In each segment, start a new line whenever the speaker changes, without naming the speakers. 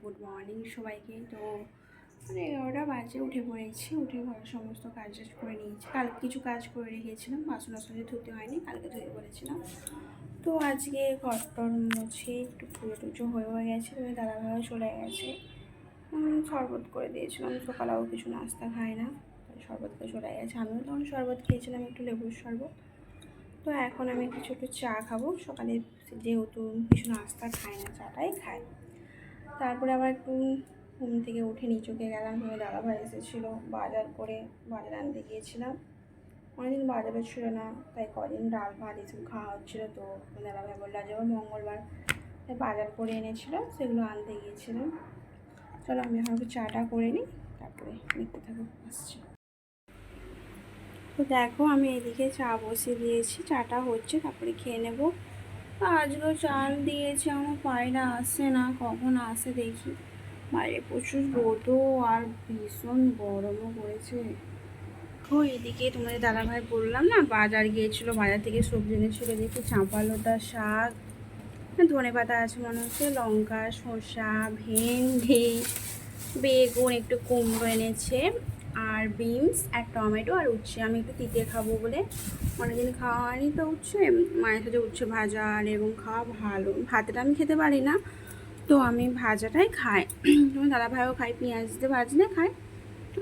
Good morning সবাইকে। তো 11টা বাজে, উঠে পড়েছি। উঠে ঘরের সমস্ত কাজ করে নিয়েছি। কালকে কিছু কাজ করে রেখেছিলাম, বাসন আসলে ধুতে হয়নি, কালকে ধুয়ে পড়েছিলাম। তো আজকে ঘরটর মুছে একটু পুজো টুজো হয়ে গেছে। ওই দাদাভাইও চলে গেছে। শরবত করে দিয়েছিলাম, সকালেও কিছু নাস্তা খায় না, শরবত খেয়ে চলে গেছে। আমিও তখন শরবত খেয়েছিলাম, একটু লেবুর শরবত। তো এখন আমি একটু চা খাবো। সকালে যেহেতু কিছু নাস্তা খায় না, চাটাই খায়। তারপরে আবার একটু ঘুম থেকে উঠে নিচুকে গেলাম। দাদাভাই এসেছিলো বাজার আনতে গিয়েছিলাম। অনেকদিন বাজারে ছিল না, তাই কদিন ডাল ভাত এসব খাওয়া হচ্ছিলো। তো দাদাভাই বললো আজ আবার মঙ্গলবার, তাই বাজার করে এনেছিল, সেগুলো আনতে গিয়েছিলাম। চলো আমি এখন একটু চাটা করে নিই, তারপরে দেখতে থাকো, আসছি। তো দেখো আমি এদিকে চা বসিয়ে দিয়েছি, চাটা হচ্ছে, তারপরে খেয়ে নেবো। আজকেও চাল দিয়েছে, আমার পায়রা আসে না, কখন আসে দেখি। বাইরে প্রচুর রোদও আর ভীষণ গরমও পড়েছে। ও এদিকে তোমাদের দাদাভাই বললাম না বাজার গিয়েছিলো, বাজার থেকে সবজি এনেছিলো। দেখি চাঁপা লতা শাক, ধনে পাতা আছে মনে হচ্ছে, লঙ্কা, শসা, ভেন্ডি, বেগুন, একটু কুমড়ো এনেছে, আর বিনস, আর টমেটো, আর উচ্ছে। আমি একটু তিতে খাবো বলে, অনেকদিন খাওয়া হয়নি তো উচ্ছে। মায়ের সাথে উচ্ছে ভাজা আর এবং খাওয়া ভালো। ভাতটা আমি খেতে পারি না, তো আমি ভাজাটাই খাই। তোমার দাদাভাইও খাই, পেঁয়াজ দিয়ে ভাজলে খাই,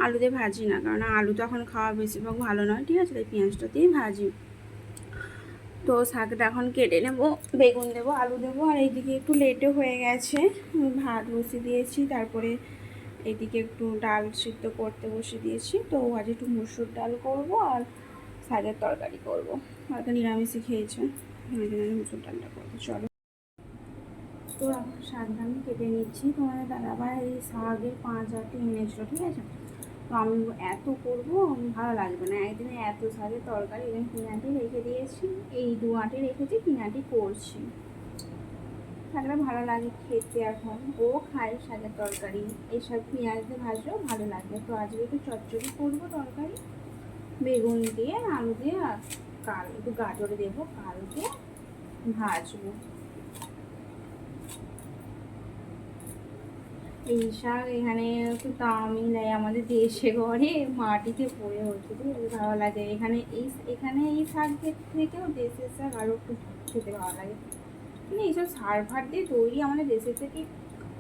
আলু দিয়ে ভাজি না, কারণ আলু তো এখন খাওয়া বেশিরভাগ ভালো নয়, ঠিক আছে, তাই পেঁয়াজটা দিয়েই ভাজি। তো শাকটা এখন কেটে নেবো, বেগুন দেবো, আলু দেবো। আর এইদিকে একটু লেটে হয়ে গেছে, ভাত বসিয়ে দিয়েছি, তারপরে এইদিকে একটু ডাল সিদ্ধ করতে বসিয়ে দিয়েছি। তো আজ একটু মুসুর ডাল করবো আর শাকের তরকারি করবো। হয়তো নিরামিষই খেয়েছে, ওই জন্য মুসুর ডালটা করবো। চলো, তো এখন শাকটা আমি কেটে নিচ্ছি। তোমাদের দাদাভাই শাকের 5-8টি এনেছিল, ঠিক আছে। তো আমি এত করবো ভালো লাগবে না, একদিনে এত শাকের তরকারি। এখানে 3 আঁটি রেখে দিয়েছি, এই 2 আঁটি রেখেছি, 3 আঁটি করছি। শাকটা ভালো লাগে খেতে, এখন ও খায় শাকের তরকারি। এই শাক পেঁয়াজ দিয়ে ভাজলেও ভালো লাগে। তো আজকে একটু চচ্চড়ি করবো তরকারি, বেগুন দিয়ে, আলু দিয়ে, আর একটু গাজর দেবো, কালকে ভাজবো। এই শাক এখানে একটু দামই নেয়, আমাদের দেশে ঘরে মাটিতে পড়ে হচ্ছে, ঠিক আছে, ভালো লাগে। এখানে এই শাক থেকেও দেশের শাক আরও একটু খেতে ভালো লাগে। মানে এইসব সার ফার দিয়ে তৈরি, আমাদের দেশের থেকে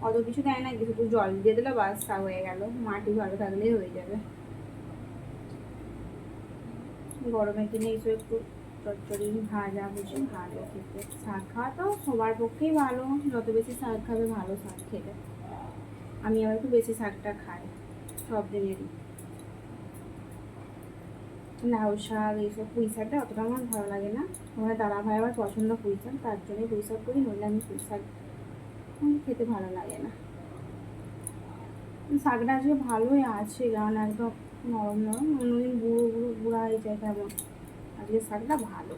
অত কিছু দেয় না, শুধু জল দিয়ে দিলে বাস শাক হয়ে গেল। মাটি ভালো থাকলেই হয়ে যাবে। গরমের দিনে এইসব একটু চচ্চড়ি ভাজা ভুজি ভালো খেতে। শাক খাওয়াটাও সবার পক্ষেই ভালো, যত বেশি শাক খাবে ভালো শাক খেলে। আমি আবার একটু বেশি শাকটা খাই সব দিনেরই। লাউ শাক, এইসব পুঁই শাকটা অতটা আমার ভালো লাগে না। আমার দাদাভাই আবার পছন্দ পুঁই শাক, তার জন্যই পুঁই শাক করি, নইলে আমি পুঁই শাক খেতে ভালো লাগে না। শাকটা আজকে ভালোই আছে, কারণ একদম নরম নরম, অন্যদিন বুড়া হয়ে যায় তেমন। আজকে শাকটা ভালো,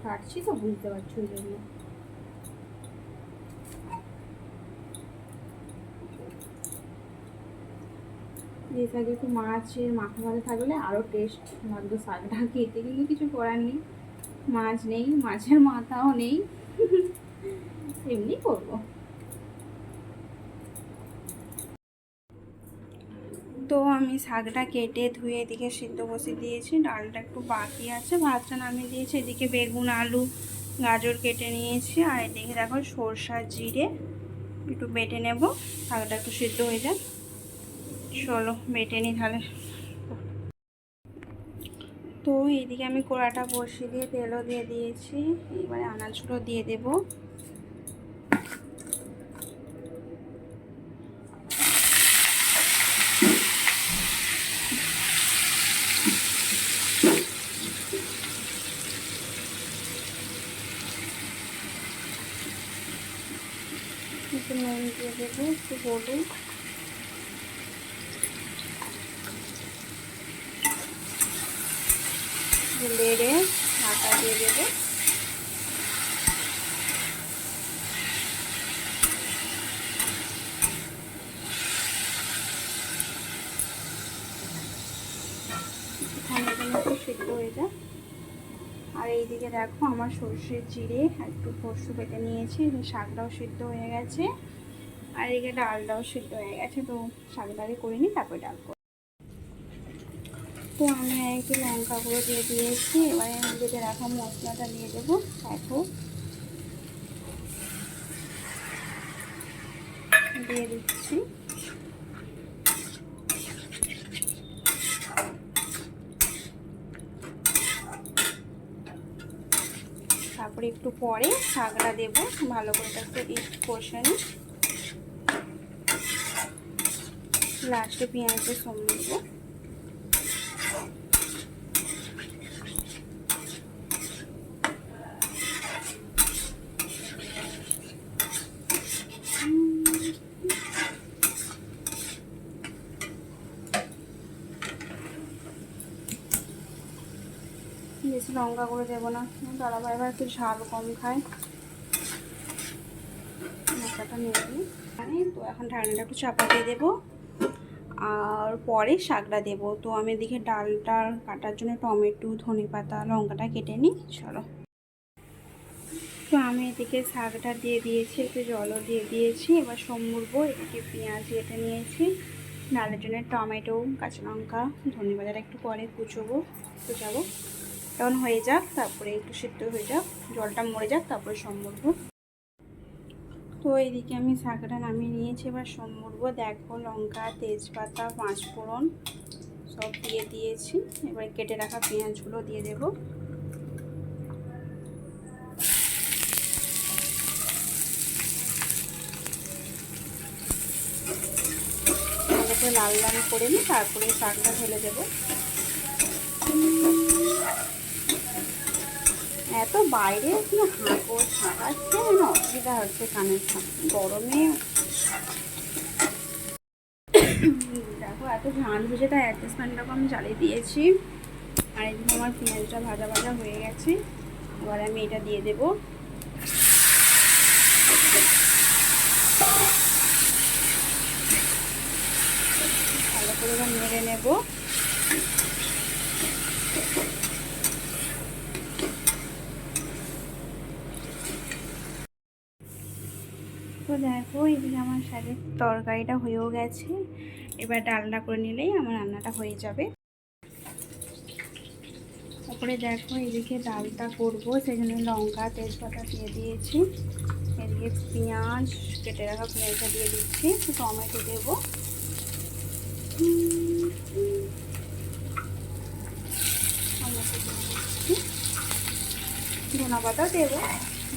কাটছি তো বুঝতে পারছি ওই জন্য। এই শাকে একটু মাছের মাথা ভাজা থাকলে আরও টেস্ট লাগতো শাকটা খেতে, কিন্তু কিছু করার নেই, মাছ নেই, মাছের মাথাও নেই, এমনি করবো। তো আমি শাকটা কেটে ধুয়ে এদিকে সিদ্ধ বসিয়ে দিয়েছি, ডালটা একটু বাকি আছে, ভাতটা নামিয়ে দিয়েছি। এদিকে বেগুন, আলু, গাজর কেটে নিয়েছি, আর এদিকে দেখো সরষা জিরে একটু বেটে নেব, শাকটা একটু সিদ্ধ হয়ে যায়। চলো বেটে নিই তাহলে। তো এইদিকে আমি কড়াটা বসিয়ে দিয়ে তেলও দিয়ে দিয়েছি, এবারে আনাজগুলো দিয়ে দেবো। একটু নুন দিয়ে দেবো, একটু হলুদ, নেড়ে ঢাকা দিয়ে দেবো। একটু সিদ্ধ হয়ে যায়। আর এইদিকে দেখো আমার সর্ষের জিরে একটু পোস্ত বেটে নিয়েছি, শাকটাও সিদ্ধ হয়ে গেছে। আর এদিকে ডালটাও সিদ্ধ হয়ে গেছে, তো শাকটাকে করে নিই তারপরে ডাল করব। তো আমি একটু লঙ্কা গুঁড়ো দিয়ে দিয়েছি, এবারে আমি বেটে রাখা মশলাটা দিয়ে দেবো। দেখো দিয়ে দিচ্ছি। তারপরে একটু পরে শাকটা দেবো, ভালো করে একটু কষে নিই। লাস্টে পেঁয়াজের সঙ্গে দেবো। বেশি লঙ্কা করে দেবো না, দাদাভাই আবার একটু ঝাল কম খায়। মশলাটা নিয়ে নিই। তো এখন ঢাকনাটা একটু চাপা দিয়ে দেবো, আর পরে শাকটা দেবো। তো আমি এদিকে ডালটা কাটার জন্য টমেটো, ধনেপাতা, লঙ্কাটা কেটে নিই। চলো। তো আমি এদিকে শাকটা দিয়ে দিয়েছি, একটু জলও দিয়ে দিয়েছি। এবার সম্বরবো। এদিকে পেঁয়াজ কেটে নিয়েছি, ডালের জন্য টমেটো, কাঁচা লঙ্কা, ধনেপাতাটা একটু পরে কুচাবো। তখন হয়ে যাক, তারপরে একটু সিদ্ধ হয়ে যাক, জলটা মরে যাক, তারপরে সম্বরবো। তো এইদিকে আমি শাকটা নামিয়ে নিয়েছি, এবার সম্বরবো। দেখো লঙ্কা, তেজপাতা, পাঁচফোড়ন সব দিয়ে দিয়েছি। এবার কেটে রাখা পেঁয়াজগুলো দিয়ে দেবো। ভালো করে লাল লাল করে নিই, তারপরে শাকটা ঢেলে দেবো। এত বাইরে কোনো হাঁকো ছাড়াচ্ছে না, অসুবিধা হচ্ছে কানের সামনে গরমে। দেখো এত ঝাল বুঝে, তাই অ্যাডজাস্টমেন্টটাকে আমি জ্বালিয়ে দিয়েছি। আর এদিকে আমার পেঁয়াজটা ভাজা ভাজা হয়ে গেছে, এবার আমি এটা দিয়ে দেবো। ভালো করে এবার নেড়ে নেবো। তো দেখো এদিকে আমার শাকের তরকারিটা হয়েও গেছে, এবার ডালটা করে নিলেই আমার রান্নাটা হয়ে যাবে। তারপরে দেখো এদিকে ডালটা করবো, সেই জন্য লঙ্কা, তেজপাতা দিয়ে দিয়েছি। এদিকে পেঁয়াজ, কেটে রাখা পেঁয়াজটা দিয়ে দিচ্ছি, টমেটো দেবো। ধনেপাতা দেবো,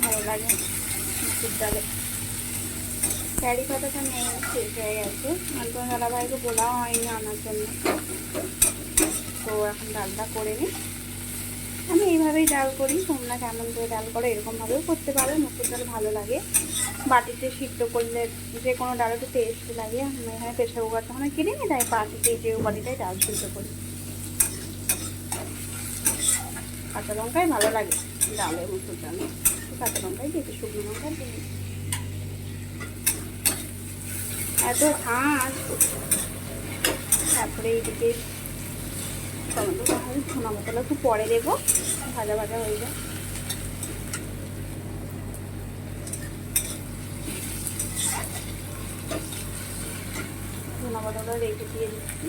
ভালো লাগে মুসুর ডালে। ক্যারি পাতাটা নেই, শেষ হয়ে গেছে, আর তো দাদাভাইকে বলা হয়নি আনার জন্য। তো এখন ডালটা করে নিই। আমি এইভাবেই ডাল করি, তোমরা কেমন করে ডাল করো এরকমভাবেও করতে পারো। মুসুর ডাল ভালো লাগে, বাটিতে সিদ্ধ করলে যে কোনো ডাল একটু টেস্ট লাগে। আমি এখানে প্রেশার কুকার তখন কিনে নিই, তাই বাটিতে যে বাটিটাই ডাল সিদ্ধ করি। কাঁচা লঙ্কাই ভালো লাগে ডালে, মুসুর ডালে কাঁচা লঙ্কাই দিয়েছি, শুকনো লঙ্কা দিই। এত ঝাঁজ। তারপরে এইদিকে টমেটো, ধনা মশলা একটু পরে দেবো, ভাজা ভাজা হয়ে যায়। ধনা পাতাটা রেখে দিয়ে দিচ্ছি।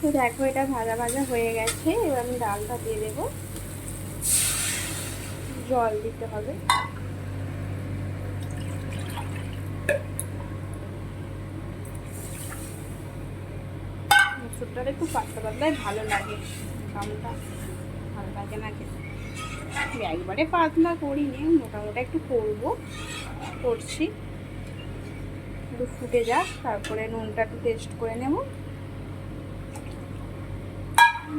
তো দেখো এটা ভাজা ভাজা হয়ে গেছে, এবার আমি ডালটা দিয়ে দেবো। জল দিতে হবে। মুসুর ডাল একটু পাতলা পাতলাই ভালো লাগে, মোটামোটা ভালো লাগে না খেতে। একবারে পাতলা করিনি, মোটামোটা একটু করছি। একটু ফুটে যাক, তারপরে নুনটা একটু টেস্ট করে নেব।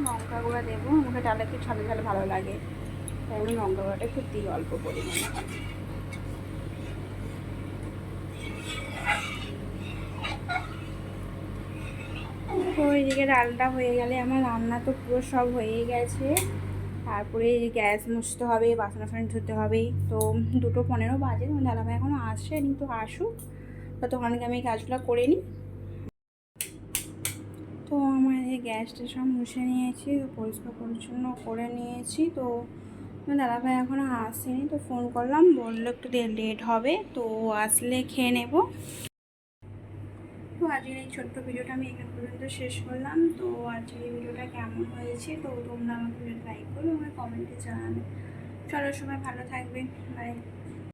লঙ্কা গুঁড়া দেবো, আমাকে ডালে একটু ঝালে ঝালে ভালো লাগে, তাই আমি লঙ্কা গুঁড়াটা একটু দিই অল্প পরিমাণে। তো এইদিকে ডালটা হয়ে গেলে আমার রান্না তো পুরো সব হয়েই গেছে। তারপরে গ্যাস মুছতে হবে, বাসন টাসন ধুতে হবে। তো 2:15 বাজে, দাদাভাই এখনও আসেনি, তো আসুক ততক্ষণকে আমি কাজগুলো করে নিই। তো আমার এই গ্যাসটা সব মুছে নিয়েছি, পরিষ্কার পরিচ্ছন্ন করে নিয়েছি। তো দাদাভাই এখনও আসেনি, তো ফোন করলাম, বললো একটু লেট হবে, তো আসলে খেয়ে নেব। তো আজকের এই ছোট্ট ভিডিওটা আমি এখান পর্যন্ত শেষ করলাম। তো আজকের এই ভিডিওটা কেমন হয়েছে তো তোমরা আমাকে লাইক করো, আমার কমেন্টে জানাবে। চলো, সবাই ভালো থাকবে, বাই।